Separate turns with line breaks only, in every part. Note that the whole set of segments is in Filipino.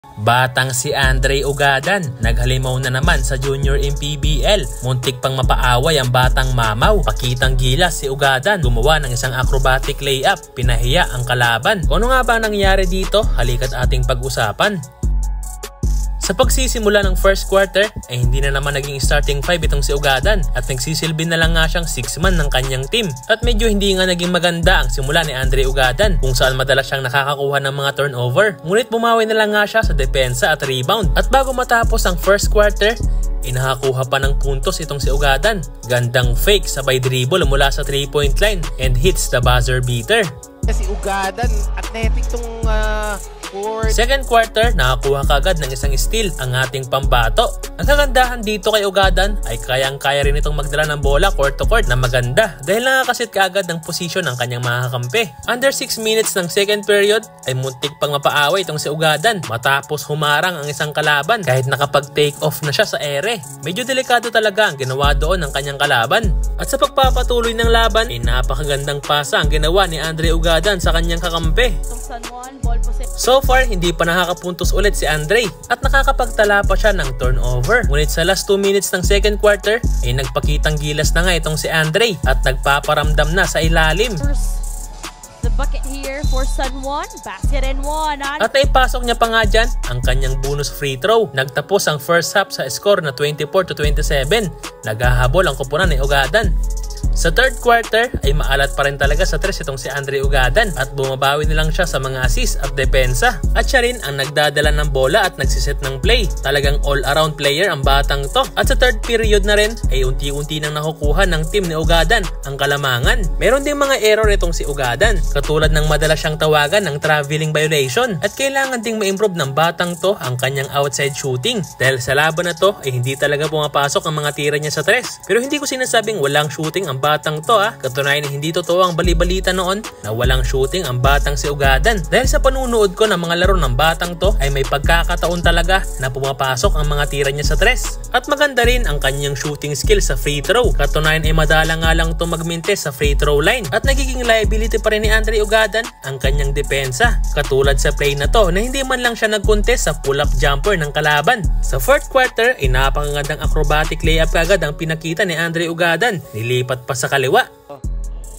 Batang si Andre Ugadan, naghalimaw na naman sa Junior MPBL. Muntik pang mapaaway ang batang mamaw. Pakitang gilas si Ugadan, gumawa ng isang acrobatic layup, pinahiya ang kalaban. Kung ano nga ba nangyari dito, halika't ating pag-usapan. Sa pagsisimula ng first quarter ay hindi na naman naging starting 5 itong si Ugadan at nagsisilbi na lang nga siyang 6-man ng kanyang team. At medyo hindi nga naging maganda ang simula ni Andre Ugadan kung saan madalas siyang nakakakuha ng mga turnover. Ngunit bumawi na lang nga siya sa depensa at rebound. At bago matapos ang first quarter, nakakuha pa ng puntos itong si Ugadan. Gandang fake sabay dribble mula sa 3-point line and hits the buzzer beater.
Si Ugadan, athletic tong
second quarter, nakakuha kagad ng isang steal ang ating pambato. Ang kagandahan dito kay Ugadan ay kayang-kaya rin itong magdala ng bola court to court na maganda dahil nakakasit kaagad ng posisyon ng kanyang mga kakampi. Under 6 minutes ng second period ay muntik pang mapaaway itong si Ugadan matapos humarang ang isang kalaban kahit nakapag-take off na siya sa ere. Medyo delikado talaga ang ginawa doon ng kanyang kalaban. At sa pagpapatuloy ng laban ay napakagandang pasa ang ginawa ni Andre Ugadan sa kanyang kakampi. So far, hindi pa nakakapuntos ulit si Andre at nakakapagtala pa siya ng turnover. Ngunit sa last 2 minutes ng second quarter ay nagpakitang gilas na nga itong si Andre at nagpaparamdam na sa ilalim.
The bucket here for San Juan, basket and one.
At naipasok niya pa nga dyan ang kanyang bonus free throw. Nagtapos ang first half sa score na 24-27. Naghahabol ang koponan ni Ugadan. Sa third quarter ay maalat pa rin talaga sa tres itong si Andre Ugadan at bumabawi na lang siya sa mga assist at depensa. At siya rin ang nagdadala ng bola at nagsiset ng play. Talagang all-around player ang batang to. At sa third period na rin ay unti-unti nang nakukuha ng team ni Ugadan ang kalamangan. Meron ding mga error itong si Ugadan, katulad ng madalas siyang tawagan ng traveling violation. At kailangan ding ma-improve ng batang to ang kanyang outside shooting dahil sa laban na to ay hindi talaga pumapasok ang mga tira niya sa tres. Pero hindi ko sinasabing walang shooting ang batang to Katunayan hindi totoo ang bali-balita noon na walang shooting ang batang si Ugadan. Dahil sa panunood ko ng mga laro ng batang to ay may pagkakataon talaga na pumapasok ang mga tira niya sa tres. At maganda rin ang kanyang shooting skill sa free throw. Katunayan ay madala nga lang itong magminte sa free throw line. At nagiging liability pa rin ni Andre Ugadan ang kanyang depensa. Katulad sa play na to na hindi man lang siya nag-contest sa pull-up jumper ng kalaban. Sa fourth quarter ay napakagandang acrobatic layup kagad ang pinakita ni Andre Ugadan. Nilipat pa sa kaliwa.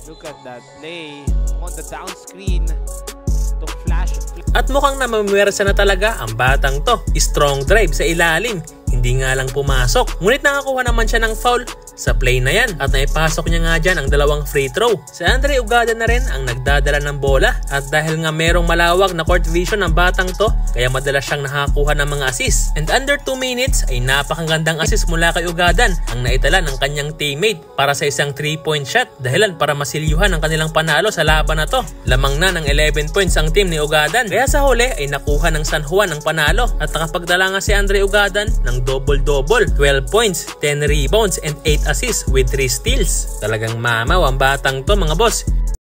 Look at that play on the down screen to flash.
At mukhang namamwersa na talaga ang batang to. Strong drive sa ilalim. Hindi nga lang pumasok. Ngunit nakakuha naman siya ng foul sa play na yan at naipasok niya nga dyan ang dalawang free throw. Si Andre Ugadan na rin ang nagdadala ng bola at dahil nga merong malawak na court vision ng batang to kaya madalas siyang nakakuha ng mga assist. And under 2 minutes ay napakagandang assist mula kay Ugadan ang naitala ng kanyang teammate para sa isang 3-point shot dahilan para masilyuhan ang kanilang panalo sa laban na to. Lamang na ng 11 points ang team ni Ugadan kaya sa huli ay nakuha ng San Juan ang panalo at nakapagdala nga si Andre Ugadan ng double-double, 12 points, 10 rebounds, and 8 assists with 3 steals. Talagang mamaw ang batang to mga boss.